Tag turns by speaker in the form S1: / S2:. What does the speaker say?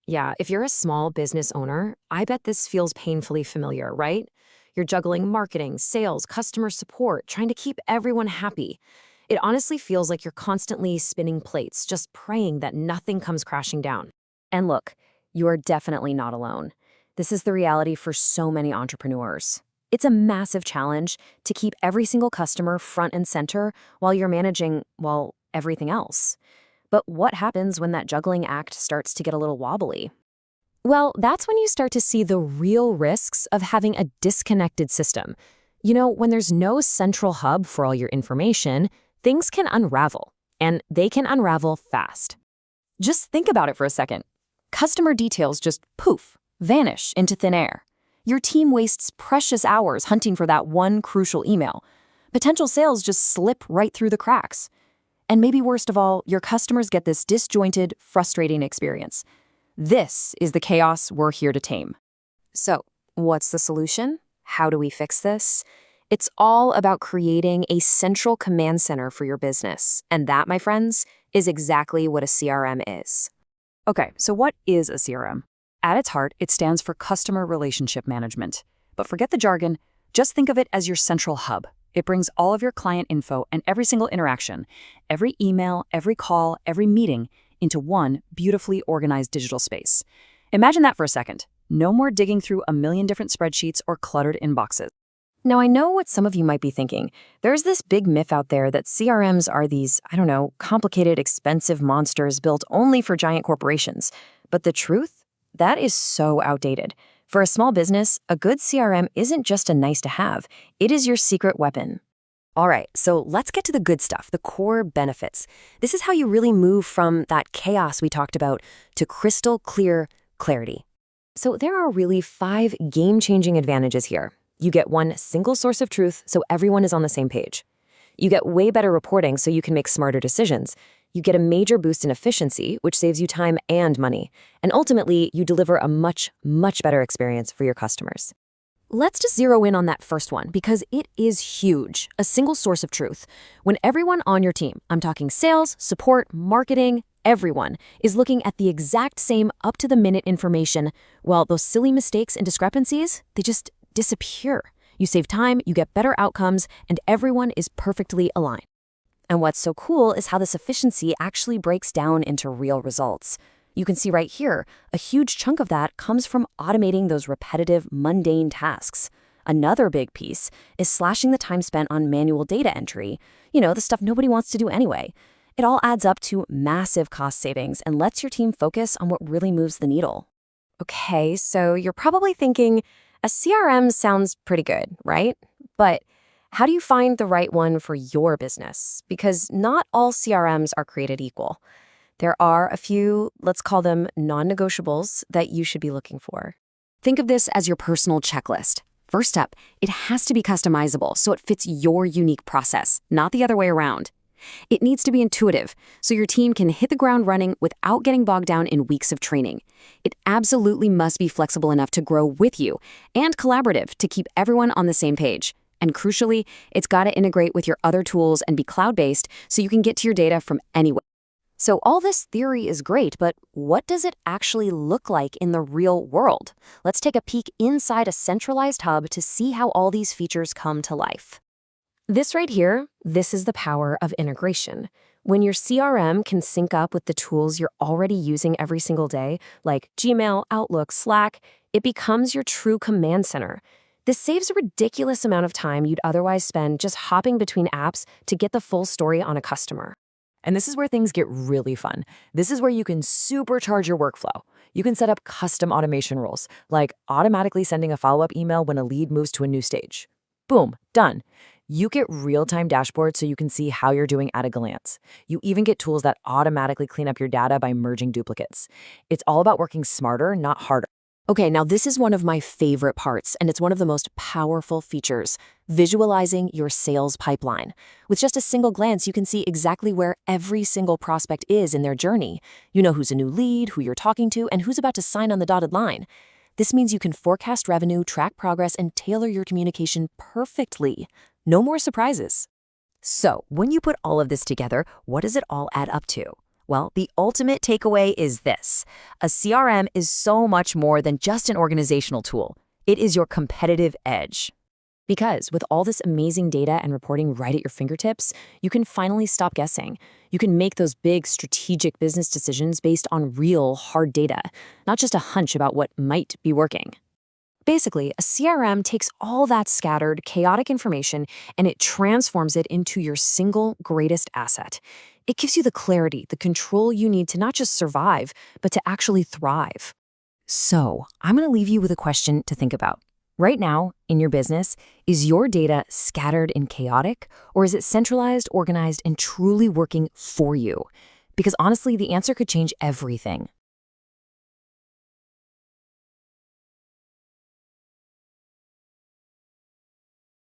S1: Yeah, if you're a small business owner, I bet this feels painfully familiar, right? You're juggling marketing, sales, customer support, trying to keep everyone happy. It honestly feels like you're constantly spinning plates, just praying that nothing comes crashing down. And look, you are definitely not alone. This is the reality for so many entrepreneurs. It's a massive challenge to keep every single customer front and center while you're managing, well, everything else. But what happens when that juggling act starts to get a little wobbly? Well, that's when you start to see the real risks of having a disconnected system. When there's no central hub for all your information, things can unravel, and they can unravel fast. Just think about it for a second. Customer details just poof, vanish into thin air. Your team wastes precious hours hunting for that one crucial email. Potential sales just slip right through the cracks. And maybe worst of all, your customers get this disjointed, frustrating experience. This is the chaos we're here to tame. So, what's the solution? How do we fix this? It's all about creating a central command center for your business. And that, my friends, is exactly what a CRM is.
S2: Okay, so what is a CRM? At its heart, it stands for Customer Relationship Management. But forget the jargon, just think of it as your central hub. It brings all of your client info and every single interaction, every email, every call, every meeting, into one beautifully organized digital space. Imagine that for a second. No more digging through a million different spreadsheets or cluttered inboxes.
S1: Now, I know what some of you might be thinking. There's this big myth out there that CRMs are these, complicated, expensive monsters built only for giant corporations. But the truth? That is so outdated. For a small business, a good CRM isn't just a nice to have. It is your secret weapon. All right, so let's get to the good stuff, the core benefits. This is how you really move from that chaos we talked about to crystal clear clarity. So there are really 5 game-changing advantages here. You get one single source of truth, so everyone is on the same page. You get way better reporting, so you can make smarter decisions. You get a major boost in efficiency, which saves you time and money. And ultimately, you deliver a much, much better experience for your customers. Let's just zero in on that first one, because it is huge, a single source of truth. When everyone on your team, I'm talking sales, support, marketing, everyone, is looking at the exact same up-to-the-minute information, well, those silly mistakes and discrepancies, they just disappear. You save time, you get better outcomes, and everyone is perfectly aligned. And what's so cool is how this efficiency actually breaks down into real results. You can see right here, a huge chunk of that comes from automating those repetitive, mundane tasks. Another big piece is slashing the time spent on manual data entry, the stuff nobody wants to do anyway. It all adds up to massive cost savings and lets your team focus on what really moves the needle. Okay, so you're probably thinking, a CRM sounds pretty good, right? But how do you find the right one for your business? Because not all CRMs are created equal. There are a few, let's call them non-negotiables, that you should be looking for. Think of this as your personal checklist. First up, it has to be customizable so it fits your unique process, not the other way around. It needs to be intuitive so your team can hit the ground running without getting bogged down in weeks of training. It absolutely must be flexible enough to grow with you and collaborative to keep everyone on the same page. And crucially, it's got to integrate with your other tools and be cloud-based so you can get to your data from anywhere. So all this theory is great, but what does it actually look like in the real world? Let's take a peek inside a centralized hub to see how all these features come to life. This right here, this is the power of integration. When your CRM can sync up with the tools you're already using every single day, like Gmail, Outlook, Slack, it becomes your true command center. This saves a ridiculous amount of time you'd otherwise spend just hopping between apps to get the full story on a customer.
S2: And this is where things get really fun. This is where you can supercharge your workflow. You can set up custom automation rules, like automatically sending a follow-up email when a lead moves to a new stage. Boom, done. You get real-time dashboards so you can see how you're doing at a glance. You even get tools that automatically clean up your data by merging duplicates. It's all about working smarter, not harder.
S1: Okay, now this is one of my favorite parts, and it's one of the most powerful features, visualizing your sales pipeline. With just a single glance, you can see exactly where every single prospect is in their journey. You know who's a new lead, who you're talking to, and who's about to sign on the dotted line. This means you can forecast revenue, track progress, and tailor your communication perfectly. No more surprises. So, when you put all of this together, what does it all add up to? Well, the ultimate takeaway is this. A CRM is so much more than just an organizational tool. It is your competitive edge. Because with all this amazing data and reporting right at your fingertips, you can finally stop guessing. You can make those big strategic business decisions based on real, hard data, not just a hunch about what might be working. Basically, a CRM takes all that scattered, chaotic information and it transforms it into your single greatest asset. It gives you the clarity, the control you need to not just survive, but to actually thrive. So, I'm going to leave you with a question to think about. Right now, in your business, is your data scattered and chaotic, or is it centralized, organized, and truly working for you? Because honestly, the answer could change everything.